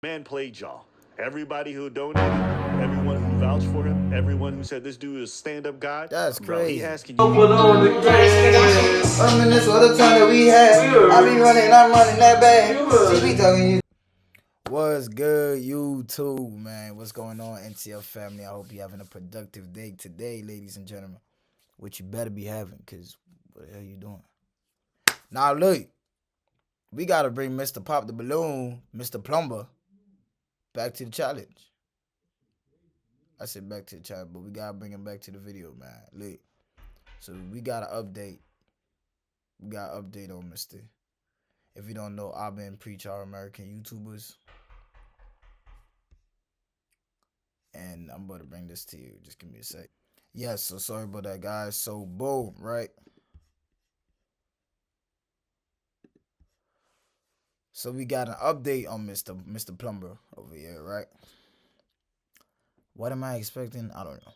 Man played y'all. Everybody who donated, everyone who vouched for him, everyone who said this dude is a stand-up guy. That's Bro, he crazy. asking you. Reminisce for the time that we had. I be running, I'm running that bad. She be talking you. What's good, YouTube, man? What's going on, NCL family? I hope you're having a productive day today, ladies and gentlemen. Which you better be having, because what the hell you doing? Now, look, we got to bring Mr. Pop the Balloon, Mr. Plumber, back to the challenge. I said back to the challenge, but we got to bring him back to the video, man. Look, so we got to update. We got an update on Mr. If you don't know, I've been preach our American YouTubers. And I'm about to bring this to you. Just give me a sec. Yes, so sorry about that, guys. So, boom, right? So we got an update on Mr. Plumber over here, right? What am I expecting? I don't know.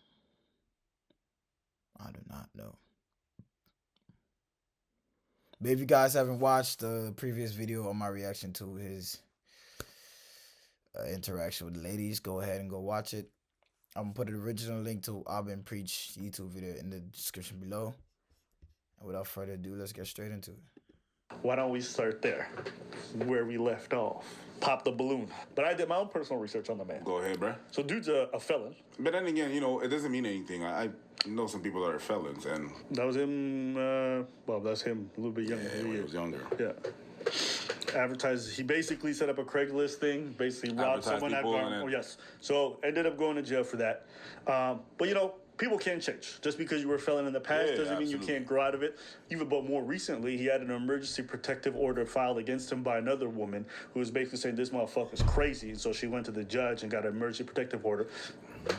I do not know. But if you guys haven't watched the previous video on my reaction to his interaction with the ladies, go ahead and go watch it. I'm gonna put an original link to Abin Preach YouTube video in the description below. And without further ado, let's get straight into it. Why don't we start there, where we left off? Pop the balloon. But I did my own personal research on the man. Go ahead, bro. So dude's a felon. But then again, it doesn't mean anything. I know some people that are felons, and That was him, well, that's him a little bit younger. yeah, when he was younger. Yeah. Advertised, he basically set up a Craigslist thing, basically robbed Advertised someone at people Garden. and Oh, yes. So ended up going to jail for that. But people can change. Just because you were a felon in the past Yeah, doesn't mean you absolutely. can't grow out of it. Even but more recently, he had an emergency protective order filed against him by another woman who was basically saying this motherfucker's crazy. And so she went to the judge and got an emergency protective order.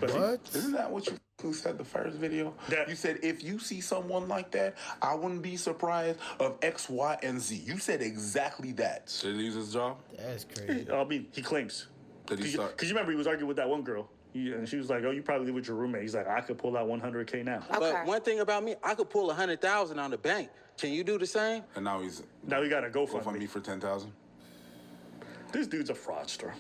But What? Isn't that what you said the first video? That- You said if you see someone like that, I wouldn't be surprised of X, Y, and Z. You said exactly that. Did he lose his job? That's crazy. he claims. Did he start? Because you remember he was arguing with that one girl. And she was like, oh, you probably live with your roommate. He's like, I could pull out $100K now. Okay. But one thing about me, I could pull 100,000 on the bank. Can you do the same? And now he's Now he got to go for for me me. for 10,000. This dude's a fraudster.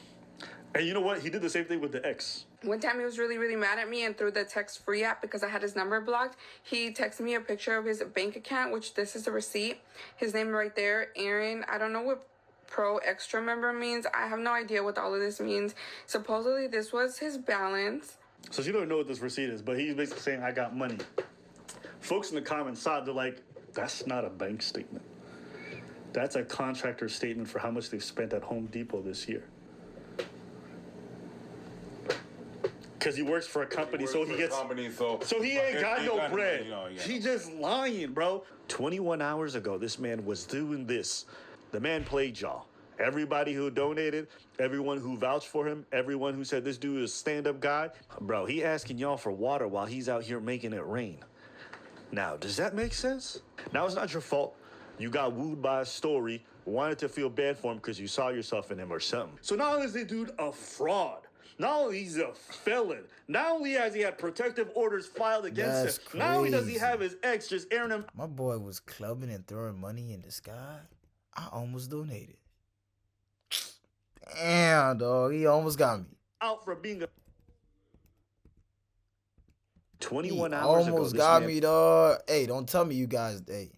And you know what? He did the same thing with the ex. One time he was really, really mad at me, and through the text-free app, because I had his number blocked, he texted me a picture of his bank account, which this is the receipt. His name right there, Aaron. I don't know what pro extra member means. I have no idea what all of this means. Supposedly this was his balance. So she don't know what this receipt is, but he's basically saying, I got money. Folks in the comments saw it, they're like, that's not a bank statement. That's a contractor statement for how much they've spent at Home Depot this year. Because he works for a company, so he gets... So he ain't got no bread. He just lying, bro. 21 hours ago, this man was doing this. The man played y'all. Everybody who donated, everyone who vouched for him, everyone who said this dude is a stand-up guy. Bro, he asking y'all for water while he's out here making it rain. Now, does that make sense? Now, it's not your fault. You got wooed by a story, wanted to feel bad for him because you saw yourself in him or something. So not only is this dude a fraud, not only he's a felon, not only has he had protective orders filed against That's him, not only does he crazy. have his ex just airing him My boy was clubbing and throwing money in the sky. I almost donated. Damn, dog. He almost got me. out for being a... He 21 hours ago, almost this got man... me, dog. Hey, don't tell me you guys, hey,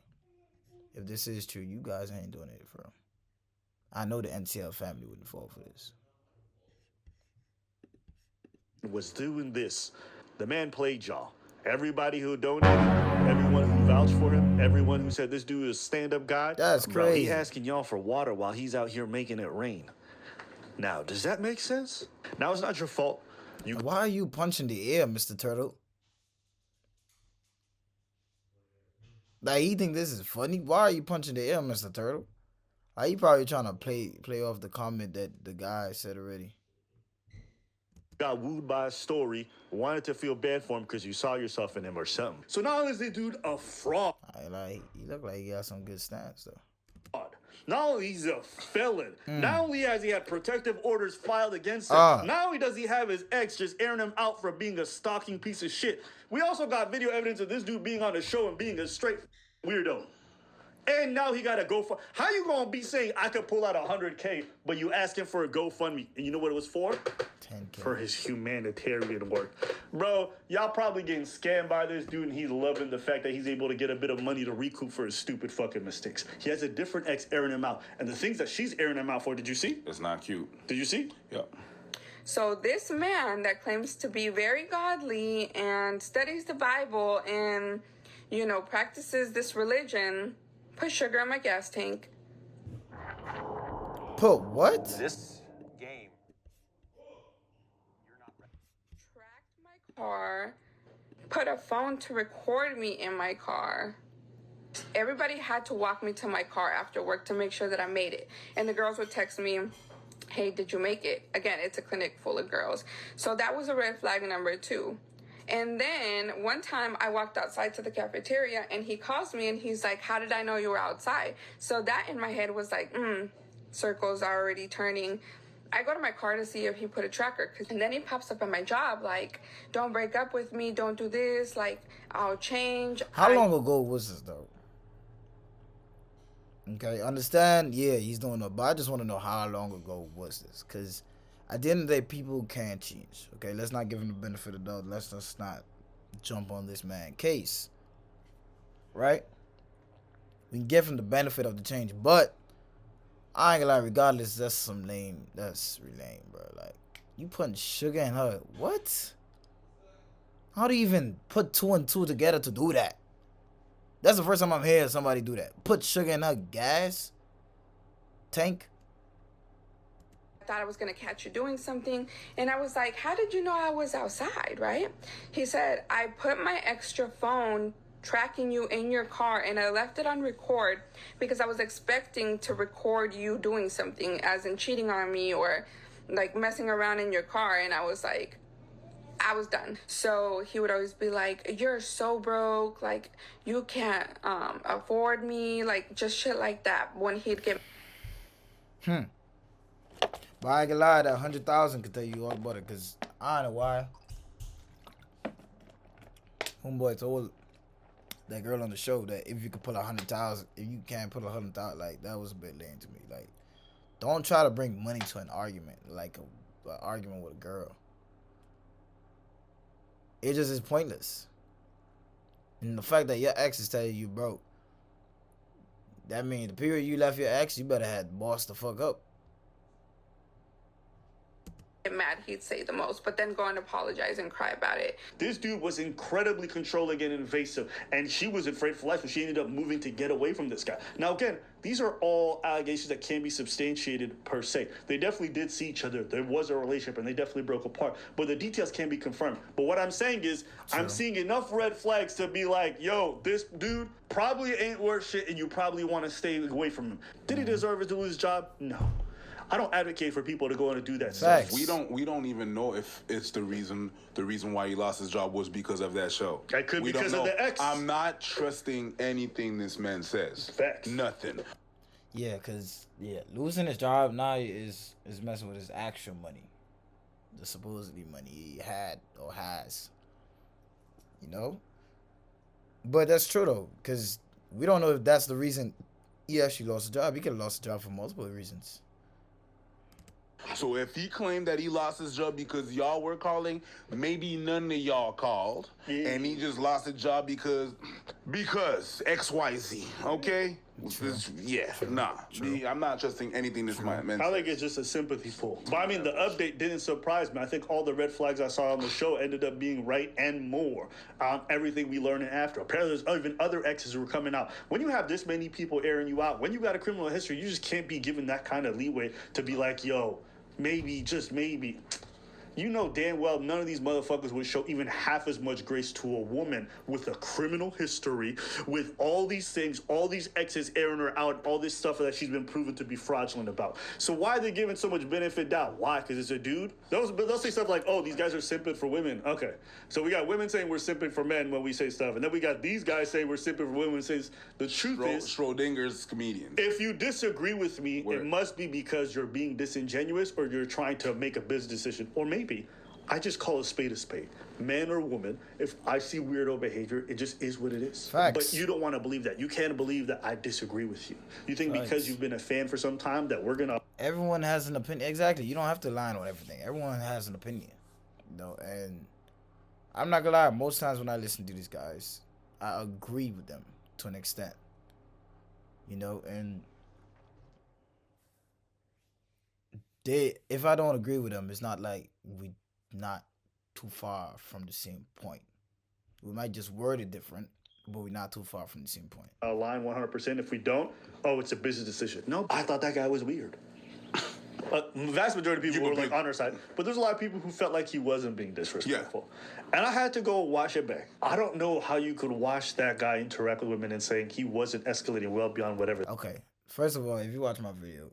if this is true, you guys ain't donated for him. I know the NCL family wouldn't fall for this. was doing this. The man played y'all. Everybody who donated, everyone who vouched for him, everyone who said this dude is a stand-up guy. That's Bro, he crazy. asking y'all for water while he's out here making it rain. Now, does that make sense? Now, it's not your fault. You Why are you punching the air, Mr. Turtle? Like, you think this is funny? Why are you punching the air, Mr. Turtle? Like, you probably trying to play off the comment that the guy said already. got wooed by a story, wanted to feel bad for him because you saw yourself in him or something. So not only is this dude a fraud, Like, he look like he got some good stats, though. not only he's a felon, not only has he had protective orders filed against him, not only does he have his ex just airing him out for being a stalking piece of shit, we also got video evidence of this dude being on the show and being a straight weirdo. And now he got a GoFundMe. How you gonna be saying I could pull out $100K, but you asking for a GoFundMe? And you know what it was for? 10K. For his humanitarian work. Bro, y'all probably getting scammed by this dude, and he's loving the fact that he's able to get a bit of money to recoup for his stupid fucking mistakes. He has a different ex airing him out. And the things that she's airing him out for, did you see? It's not cute. Did you see? Yep. So this man that claims to be very godly and studies the Bible and, you know, practices this religion, put sugar in my gas tank. Put what? This game. Tracked my car, put a phone to record me in my car. Everybody had to walk me to my car after work to make sure that I made it. And the girls would text me, hey, did you make it? Again, it's a clinic full of girls. So that was a red flag number 2. And then one time I walked outside to the cafeteria and he calls me and he's like, how did I know you were outside? So that in my head was like, circles are already turning. I go to my car to see if he put a tracker. And then he pops up at my job like, don't break up with me. Don't do this. Like, I'll change. How long ago was this, though? Okay, understand? Yeah, he's doing it. But I just want to know how long ago was this? Because at the end of the day, people can change. Okay, let's not give him the benefit of the doubt. Let's just not jump on this man case. Right? We can give him the benefit of the change. But I ain't gonna lie, regardless, that's some lame. That's really lame, bro. Like, you putting sugar in her. What? How do you even put 2 and 2 together to do that? That's the first time I'm hearing somebody do that. Put sugar in her gas tank. I thought I was going to catch you doing something. And I was like, how did you know I was outside, right? He said, I put my extra phone tracking you in your car and I left it on record because I was expecting to record you doing something, as in cheating on me or like messing around in your car. And I was like, I was done. So he would always be like, you're so broke, like you can't afford me, like just shit like that when he'd get. But I ain't gonna lie, that 100,000 could tell you all about it, cause I don't know why. Homeboy told that girl on the show that if you could put 100,000, if you can't put 100,000, like that was a bit lame to me. Like, don't try to bring money to an argument, like an argument with a girl. It just is pointless. And the fact that your ex is telling you broke, that means the period you left your ex, you better have bossed the fuck up. Mad, he'd say the most, but then go and apologize and cry about it. This dude was incredibly controlling and invasive, and she was afraid for life, and she ended up moving to get away from this guy. Now, again, these are all allegations that can be substantiated per se. They definitely did see each other. There was a relationship, and they definitely broke apart. But the details can be confirmed. But what I'm saying is, I'm seeing enough red flags to be like, yo, this dude probably ain't worth shit, and you probably want to stay away from him. Did he deserve it to lose his job? No. I don't advocate for people to go in and do that stuff. We don't even know if it's the reason why he lost his job was because of that show. That could be because of the ex. I'm not trusting anything this man says. Facts. Nothing. Yeah, cause losing his job now is messing with his actual money, the supposedly money he had or has. You know. But that's true though, cause we don't know if that's the reason he actually lost his job. He could have lost his job for multiple reasons. So if he claimed that he lost his job because y'all were calling, maybe none of y'all called, and he just lost his job because XYZ, okay? I'm not trusting anything this man says. I think it's just a sympathy pool. But I mean, the update didn't surprise me. I think all the red flags I saw on the show ended up being right and more. Everything we learned after. Apparently, there's even other exes who were coming out. When you have this many people airing you out, when you got a criminal history, you just can't be given that kind of leeway to be like, yo, maybe, just maybe. You know damn well none of these motherfuckers would show even half as much grace to a woman with a criminal history, with all these things, all these exes airing her out, all this stuff that she's been proven to be fraudulent about. So why are they giving so much benefit doubt? Why? Because it's a dude? They'll say stuff like, oh, these guys are simping for women. Okay. So we got women saying we're simping for men when we say stuff. And then we got these guys saying we're simping for women. Says the truth is... Schrodinger's comedian. If you disagree with me, it must be because you're being disingenuous or you're trying to make a business decision. Or maybe I just call a spade, man or woman. If I see weirdo behavior, it just is what it is. Facts. But you don't want to believe that. You can't believe that I disagree with you. You think because you've been a fan for some time that we're gonna... Everyone has an opinion. Exactly. You don't have to line on everything. Everyone has an opinion. You know, and I'm not gonna lie, most times when I listen to these guys, I agree with them to an extent. You know, and if I don't agree with them, it's not like we not too far from the same point. We might just word it different, but we're not too far from the same point. Align 100%. If we don't, it's a business decision. No, I thought that guy was weird. Vast majority of people were like on our side, but there's a lot of people who felt like he wasn't being disrespectful. Yeah. And I had to go wash it back. I don't know how you could watch that guy interact with women and saying he wasn't escalating well beyond whatever. Okay, first of all, if you watch my video,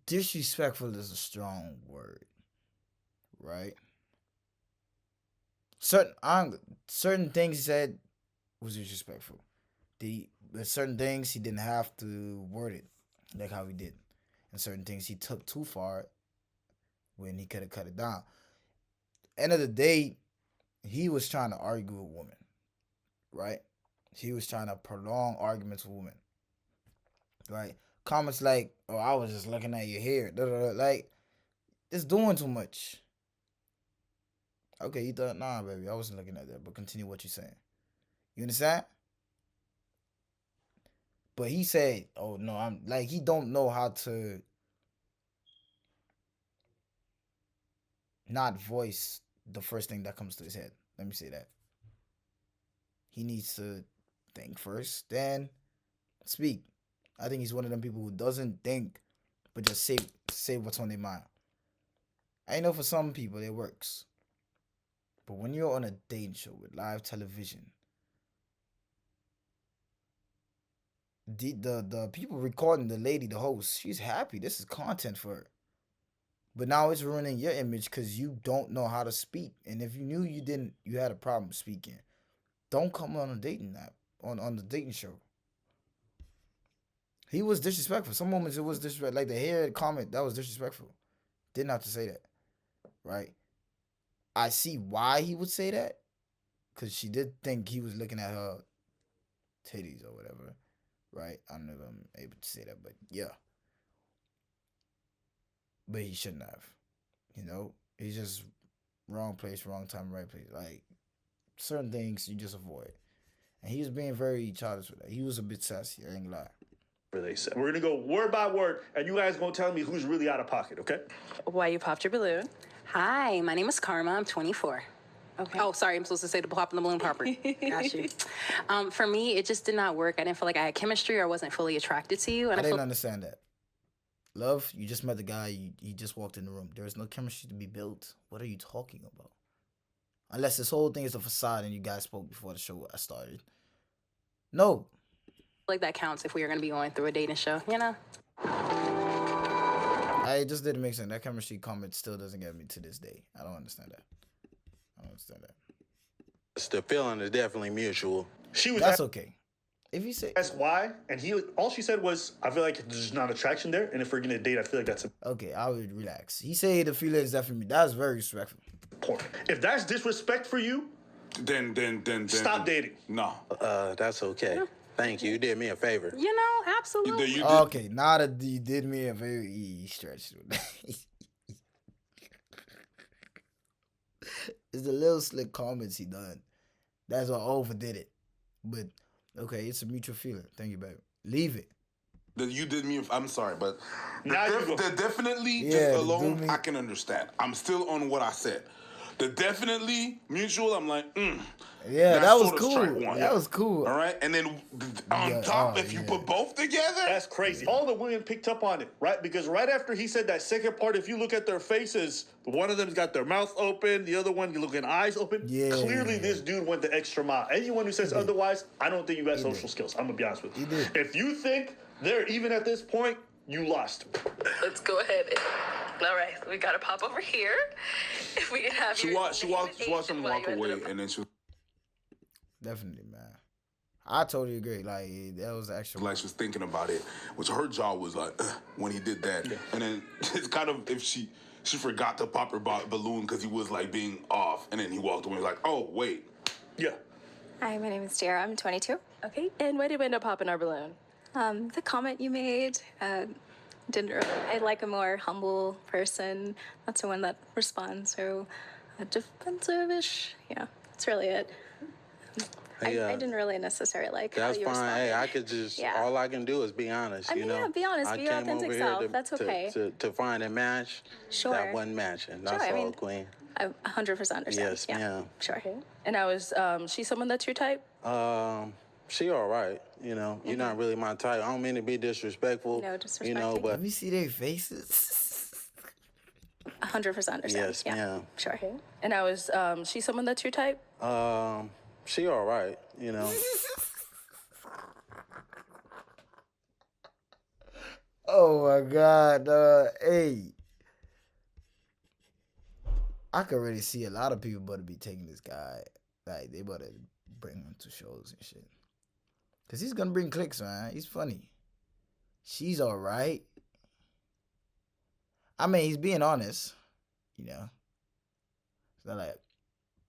disrespectful is a strong word, right? Certain things he said was disrespectful. There's certain things he didn't have to word it like how he did, and certain things he took too far when he could have cut it down. End of the day, he was trying to argue with women, right? He was trying to prolong arguments with women, right? Comments like, "Oh, I was just looking at your hair," like, it's doing too much. Okay, you thought, nah, baby, I wasn't looking at that, but continue what you're saying. You understand? But he said, "Oh no, I'm like," he don't know how to not voice the first thing that comes to his head. Let me say that. He needs to think first, then speak. I think he's one of them people who doesn't think, but just say what's on their mind. I know for some people it works. But when you're on a dating show with live television, the people recording the lady, the host, she's happy. This is content for her. But now it's ruining your image because you don't know how to speak. And if you knew you had a problem speaking, don't come on a dating app, on the dating show. He was disrespectful. Some moments it was disrespectful. Like the hair comment, that was disrespectful. Didn't have to say that, right? I see why he would say that, because she did think he was looking at her titties or whatever, right? I don't know if I'm able to say that, but yeah. But he shouldn't have, you know? He's just wrong place, wrong time, right place. Like, certain things you just avoid. And he was being very childish with that. He was a bit sassy, I ain't gonna lie. They said. We're gonna go word by word, and you guys gonna tell me who's really out of pocket, okay? Why you popped your balloon? Hi, my name is Karma. I'm 24. Okay. Oh, sorry, I'm supposed to say the pop in the balloon proper. Got you. For me, it just did not work. I didn't feel like I had chemistry or I wasn't fully attracted to you. And I didn't understand that. Love, you just met the guy, you just walked in the room. There's no chemistry to be built. What are you talking about? Unless this whole thing is a facade and you guys spoke before the show started. No. Like that counts if we are going to be going through a dating show, you know? It just didn't make sense. That chemistry comment still doesn't get me to this day. I don't understand that. The feeling is definitely mutual. That's okay. If you say that's why, and all she said was, I feel like there's not attraction there, and if we're gonna date, I feel like that's okay. I would relax. He said the feeling is definitely that's very disrespectful. Important. If that's disrespect for you, then stop dating. No. That's okay. Yeah. Thank you. You did me a favor. You know, absolutely. Okay, now that you did me a favor, he stretched. It's the little slick comments he done. That's what overdid it. But okay, it's a mutual feeling. Thank you, baby. Leave it. You did me. I'm sorry, but the definitely just alone, I can understand. I'm still on what I said. The definitely mutual, I'm like, yeah, that was cool. That was cool. All right, and then on top, if you put both together, that's crazy. All the women picked up on it, right? Because right after he said that second part, if you look at their faces, one of them's got their mouth open, the other one you look at eyes open. Yeah. Clearly, this dude went the extra mile. Anyone who says otherwise, I don't think you got social skills. I'm gonna be honest with you. If you think they're even at this point, you lost. Let's go ahead. All right, we gotta pop over here. If we can have she watched him walk away, and then she. Definitely, man. I totally agree. Like, that was actually... Like, she was thinking about it, which her jaw was like, when he did that. Yeah. And then it's kind of, if she forgot to pop her balloon because he was, like, being off. And then he walked away like, oh, wait. Yeah. Hi, my name is Tiara. I'm 22. Okay, and why did we end up popping our balloon? The comment you made, didn't really... I like a more humble person, not someone that responds so defensive-ish. Yeah, that's really it. I didn't really necessarily like how you responded. That's fine. Hey, I could just... Yeah. All I can do is be honest, I mean, you know? yeah, be honest. Be your authentic self. That's okay. To find a match that wasn't matching. That's all, Queen. I 100% understand. Yes, yeah. ma'am. Sure. Okay. And I was, she someone that's your type? She all right, you know. You're not really my type. I don't mean to be disrespectful. No, disrespecting. You know, but... Let me see their faces. 100% understand. Yes, yeah. ma'am. Sure. Okay. And I was, she someone that's your type? She all right, you know. Oh my God, hey. I could really see a lot of people better be taking this guy. Like, they better bring him to shows and shit. Cause he's gonna bring clicks, man. He's funny. She's all right. I mean, he's being honest, you know. It's not like,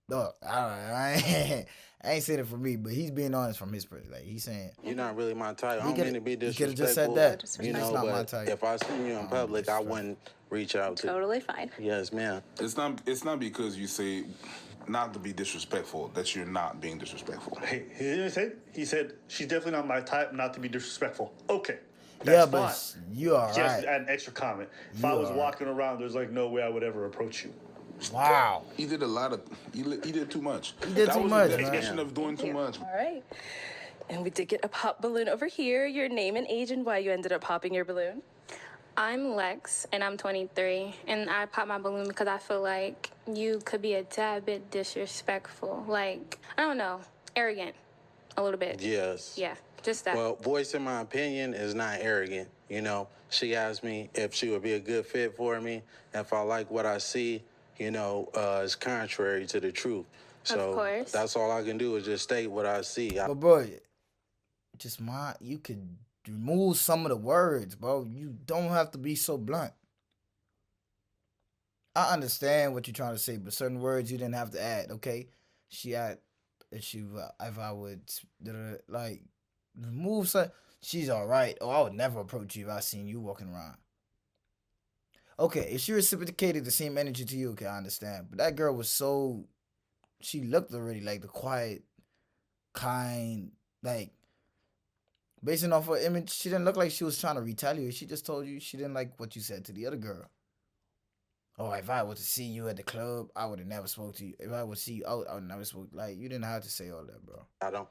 look, I ain't saying it for me, but he's being honest from his perspective. Like, he's saying, you're not really my type. I don't mean to be disrespectful. He could have just said that. You know, not but my type. if I see you in public, I wouldn't reach out to you. Totally fine. Yes, ma'am. It's not because you say not to be disrespectful that you're not being disrespectful. Hey, he didn't say? He said, she's definitely not my type, not to be disrespectful. Okay. Yeah, That's but fine. you all Just right. add an extra comment. If I was walking around, there's like no way I would ever approach you. Wow. He did a lot of... He did too much. He did too much, That was the man. definition of doing too much. All right. And we did get a pop balloon over here. Your name and age and why you ended up popping your balloon. I'm Lex, and I'm 23, and I popped my balloon because I feel like you could be a tad bit disrespectful. Like, I don't know, arrogant, a little bit. Yes. Yeah, just that. Well, voicing my opinion is not arrogant, you know. She asked me if she would be a good fit for me. If I like what I see, you know, it's contrary to the truth. So of course. That's all I can do is just state what I see. But bro, just you could remove some of the words, bro. You don't have to be so blunt. I understand what you're trying to say, but certain words you didn't have to add, okay? If I would, like, remove some, she's all right. Oh, I would never approach you if I seen you walking around. Okay, if she reciprocated the same energy to you, okay, I understand. But that girl was so, she looked already like the quiet, kind, like, based off her image, she didn't look like she was trying to retaliate. She just told you she didn't like what you said to the other girl. Oh, if I were to see you at the club, I would have never spoke to you. If I would see you out, I would never spoke. Like, you didn't have to say all that, bro.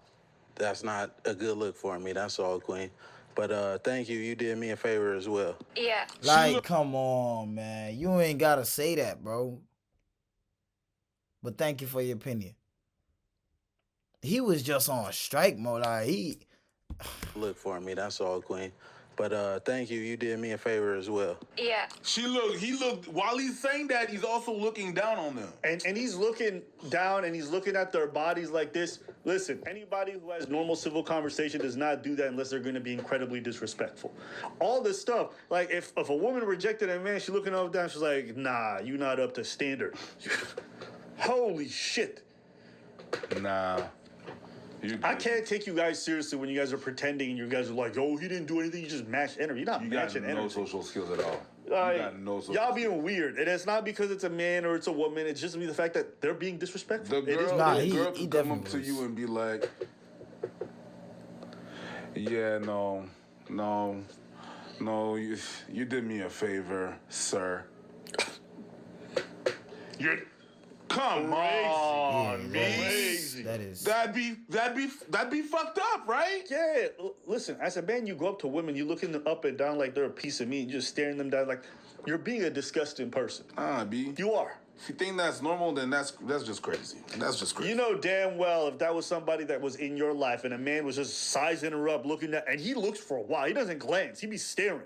That's not a good look for me. That's all, Queen. But thank you. You did me a favor as well. Yeah. Like, come on, man. You ain't got to say that, bro. But thank you for your opinion. He was just on strike mode. Like, look for me. That's all, Queen. But thank you. You did me a favor as well. Yeah. He looked, while he's saying that, he's also looking down on them. And he's looking down and he's looking at their bodies like this. Listen, anybody who has normal civil conversation does not do that unless they're going to be incredibly disrespectful. All this stuff, like if a woman rejected a man, she's looking up and down, she's like, nah, you not up to standard. Holy shit. Nah. I can't take you guys seriously when you guys are pretending and you guys are like, oh, he didn't do anything, you just matched energy. You're not matching energy. You got no social skills at all. You got no social y'all being weird. And it's not because it's a man or it's a woman. It's just the fact that they're being disrespectful. The girl could come up to you and be like, yeah, no, you did me a favor, sir. Come on, crazy. That'd be fucked up, right? Yeah. Listen, as a man, you go up to women, you looking them up and down like they're a piece of meat, you're just staring them down like you're being a disgusting person. B. You are. If you think that's normal, then that's just crazy. That's just crazy. You know damn well if that was somebody that was in your life and a man was just sizing her up, looking at, and he looks for a while. He doesn't glance. He be staring.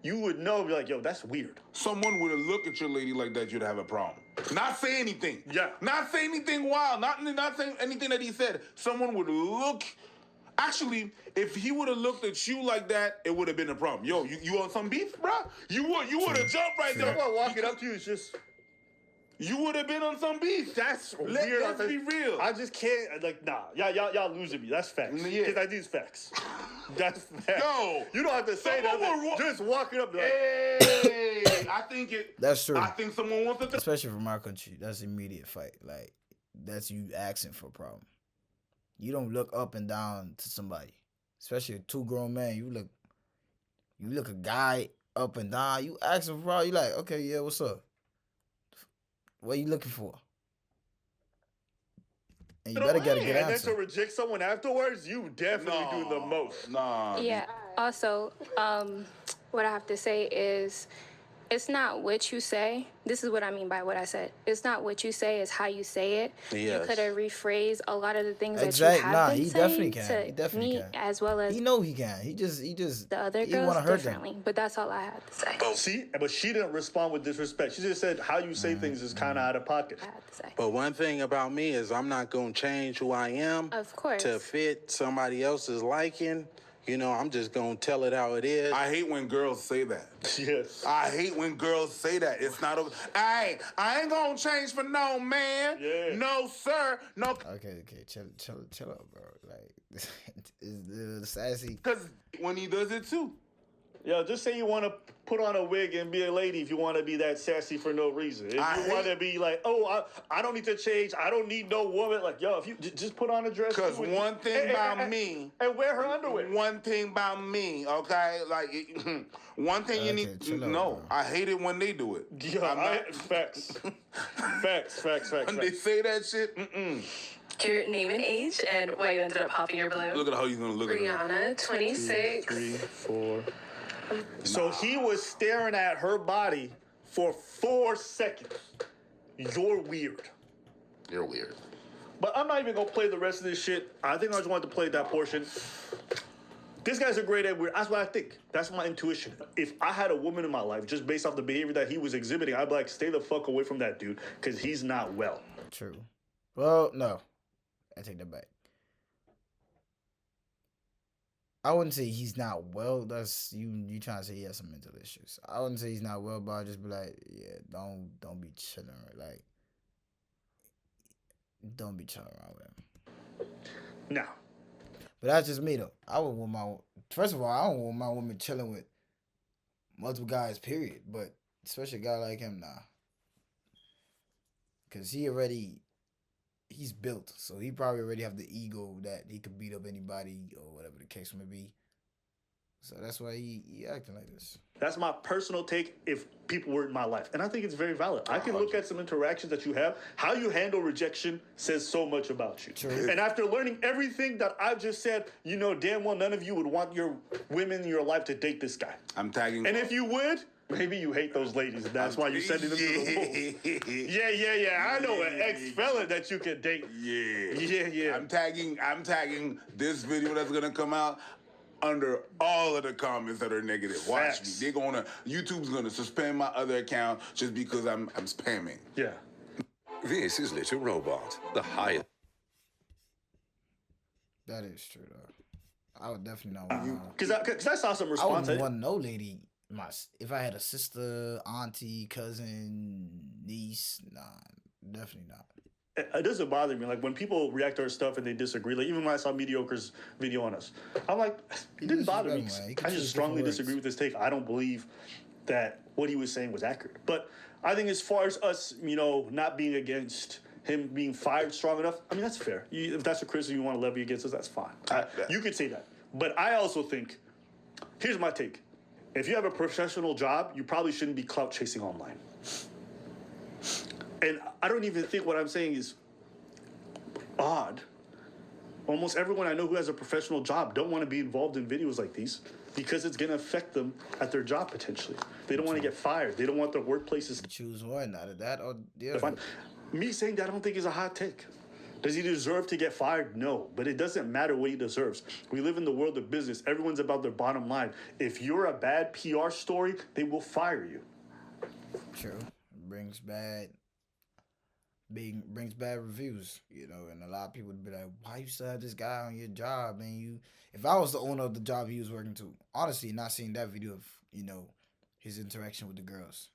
You would know, be like, yo, that's weird. Someone would have looked at your lady like that, you'd have a problem. Not say anything. Yeah. Not say anything wild. Not saying anything that he said. Someone would look Actually, if he would have looked at you like that, it would have been a problem. Yo, you on some beef, bro? You would have jumped right there. I'm walking up to you. It's just. You would have been on some beef. That's weird. Let's be real. I just can't, like, nah. Y'all losing me. That's facts. Yeah. Because I do facts. That's facts. No. You don't have to say that. Just walking up like, hey, I think it. That's true. I think someone wants to. Especially from our country, that's immediate fight. Like, that's you asking for a problem. You don't look up and down to somebody. Especially a two grown man. You look a guy up and down. You asking for a problem. You like, okay, yeah, what's up? What are you looking for? And you better get a good answer. And then to reject someone afterwards, you definitely do the most. Nah. Yeah. Also, what I have to say is, it's not what you say. This is what I mean by what I said. It's not what you say, it's how you say it. Yes. You could have rephrased a lot of the things that you have been he saying definitely can. He definitely me, can. as well as he know he can. He just the other he girls wanna hurt differently. them. But that's all I had to say. See, but she didn't respond with disrespect. She just said how you say things is kind of out of pocket. I had to say. But one thing about me is I'm not going to change who I am Of course. to fit somebody else's liking. You know, I'm just going to tell it how it is. I hate when girls say that. Yes. I hate when girls say that. It's not okay. I ain't gonna change for no man. Yeah. No, sir. No. Okay, chill out, bro. Like, is the sassy. Because when he does it too. Yo, just say you want to put on a wig and be a lady if you want to be that sassy for no reason. If you want to be like, oh, I don't need to change. I don't need no woman. Like, yo, if you just put on a dress. Because one thing about me. And wear her underwear. One thing about me, okay? Like, one thing you need to know. I hate it when they do it. Yo, facts. Facts. When they say that shit, Your name and age and why you ended up popping your balloon. Look at how he's going to look at her. Brianna, 26. 2, 3, 4. So he was staring at her body for 4 seconds. You're weird. You're weird. But I'm not even going to play the rest of this shit. I think I just wanted to play that portion. This guy's a great at weird. That's what I think. That's my intuition. If I had a woman in my life, just based off the behavior that he was exhibiting, I'd be like, stay the fuck away from that dude, because he's not well. True. Well, no. I take that back. I wouldn't say he's not well. That's you trying to say he has some mental issues. I wouldn't say he's not well, but I'd just be like, yeah, don't be chilling, like, don't be chilling around with him. No. But that's just me though. First of all, I don't want my woman chilling with multiple guys, period. But especially a guy like him, nah. Cause he's built, so he probably already have the ego that he could beat up anybody or whatever the case may be. So that's why he acting like this. That's my personal take if people were in my life. And I think it's very valid. I can look at some interactions that you have. How you handle rejection says so much about you. True. And after learning everything that I've just said, you know damn well none of you would want your women in your life to date this guy. I'm tagging. And if you would, maybe you hate those ladies, and that's why you're sending them to the wolves. Yeah. I know an ex-fella that you could date. Yeah. I'm tagging this video that's gonna come out under all of the comments that are negative. Watch Facts. me. YouTube's gonna suspend my other account just because I'm spamming. Yeah. This is Little Robot, the highest. That is true though. I would definitely not want. Because I saw some I response. wouldn't want no lady. If I had a sister, auntie, cousin, niece, nah, definitely not. It doesn't bother me. Like when people react to our stuff and they disagree. Like even when I saw Mediocre's video on us, I'm like, it didn't bother me. I just strongly disagree with his take. I don't believe that what he was saying was accurate. But I think as far as us, not being against him being fired strong enough, I mean that's fair. If that's a criticism you want to levy against us, that's fine. You could say that. But I also think, here's my take. If you have a professional job, you probably shouldn't be clout chasing online. And I don't even think what I'm saying is odd. Almost everyone I know who has a professional job don't want to be involved in videos like these because it's going to affect them at their job potentially. They don't want to get fired. They don't want their workplaces to choose one out of that or the other. Me saying that I don't think is a hot take. Does he deserve to get fired? No, but it doesn't matter what he deserves. We live in the world of business. Everyone's about their bottom line. If you're a bad PR story, they will fire you. True. Brings bad brings bad reviews, and a lot of people would be like, why you still have this guy on your job? And if I was the owner of the job he was working to, honestly, not seeing that video of, his interaction with the girls.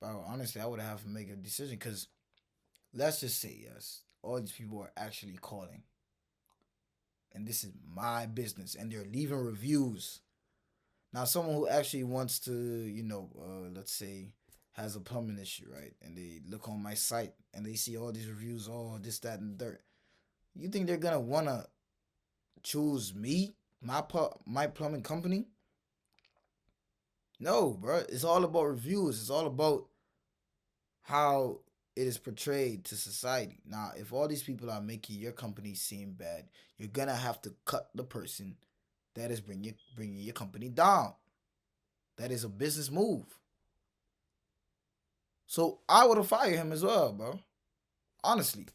But honestly, I would have to make a decision because let's just say, yes, all these people are actually calling. And this is my business. And they're leaving reviews. Now, someone who actually wants to, let's say, has a plumbing issue, right? And they look on my site and they see all these reviews, this, that, and dirt. You think they're going to want to choose me, my plumbing company? No, bro. It's all about reviews. It's all about how it is portrayed to society. Now, if all these people are making your company seem bad, you're going to have to cut the person that is bringing your company down. That is a business move. So I would have fired him as well, bro. Honestly.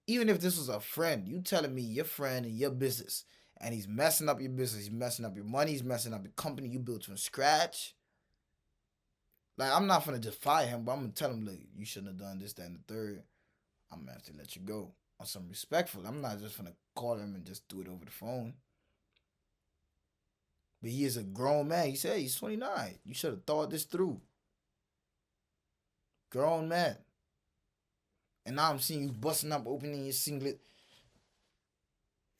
Even if this was a friend, you telling me your friend and your business, and he's messing up your business, he's messing up your money, he's messing up your company you built from scratch. Like, I'm not gonna just fire him, but I'm gonna tell him, look, you shouldn't have done this, that, and the third. I'm gonna have to let you go on some respectful. I'm not just gonna call him and just do it over the phone. But he is a grown man. He said he's 29. You should have thought this through. Grown man. And now I'm seeing you busting up, opening your singlet,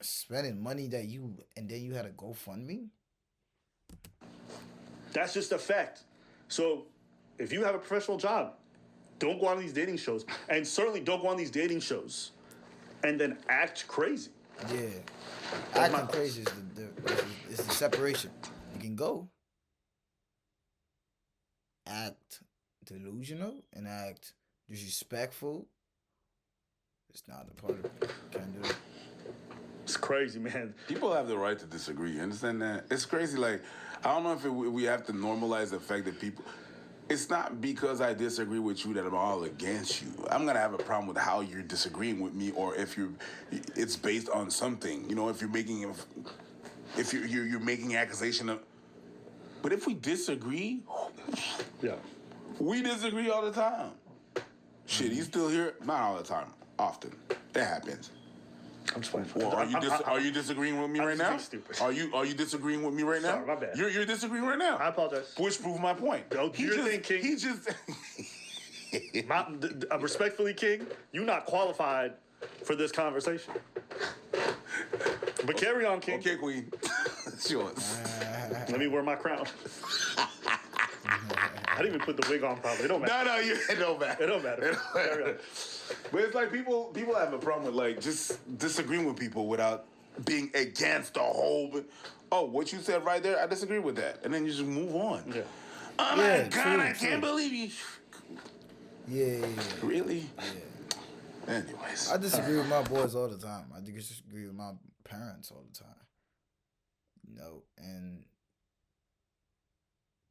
spending money and then you had a GoFundMe? That's just a fact. So if you have a professional job, don't go on these dating shows. And certainly don't go on these dating shows and then act crazy. Yeah. Acting crazy is the separation. You can go. Act delusional and act disrespectful. It's not a part of it. Can't do it. It's crazy, man. People have the right to disagree. You understand that? It's crazy. Like, I don't know if we have to normalize the fact that people... It's not because I disagree with you that I'm all against you. I'm going to have a problem with how you're disagreeing with me, or if it's based on something. If you're making... If you're making accusation of... But if we disagree... Yeah. We disagree all the time. Shit, he's still here? Not all the time. Often. It happens. I'm just playing. Well, are you disagreeing with me right now? Stupid. Are you disagreeing with me right now? Sorry, my bad. You're disagreeing right now. I apologize. Which proves my point. He just respectfully, King, you're not qualified for this conversation. But carry on, King. Okay, Queen. It's yours. Let me wear my crown. I didn't even put the wig on properly. It don't matter. No, it don't matter. It don't matter. Carry on. But it's like people have a problem with like just disagreeing with people without being against the whole. Oh, what you said right there, I disagree with that, and then you just move on. Yeah. Oh my God, I can't believe you. Yeah. Really? Yeah. Anyways, I disagree with my boys all the time. I disagree with my parents all the time. And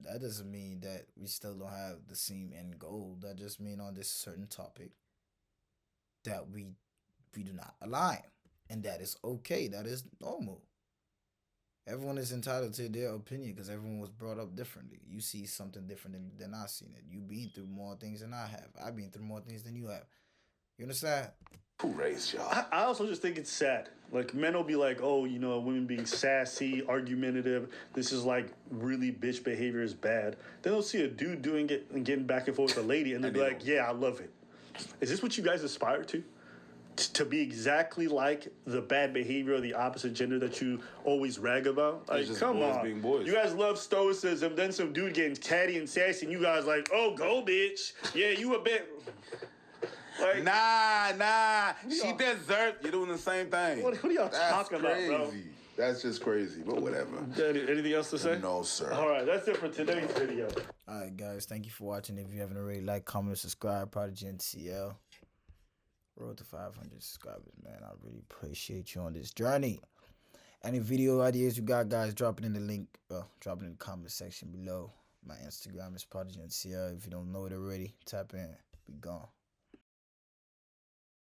that doesn't mean that we still don't have the same end goal. That just means on this certain topic that we do not align. And that is okay. That is normal. Everyone is entitled to their opinion because everyone was brought up differently. You see something different than I've seen it. You've been through more things than I have. I've been through more things than you have. You understand? who raised y'all? I also just think it's sad. Like, men will be like, oh, women being sassy, argumentative. This is like really bitch behavior is bad. Then they'll see a dude doing it and getting back and forth with a lady, and they'll be like, yeah, I love it. Is this what you guys aspire to? To be exactly like the bad behavior of the opposite gender that you always rag about? Like, just come boys on. being boys. You guys love stoicism, then some dude getting catty and sassy, and you guys like, oh, go, bitch. Yeah, you a bit... Like, nah. She deserves. You're doing the same thing. What are y'all talking about, bro? That's just crazy, but whatever. Anything else to say? No, sir. All right, that's it for today's video. All right, guys. Thank you for watching. If you haven't already, like, comment, subscribe. ProdigyNcl. Road to 500 subscribers, man. I really appreciate you on this journey. Any video ideas you got, guys, drop it in the link. Drop it in the comment section below. My Instagram is ProdigyNcl. If you don't know it already, tap in. Be gone.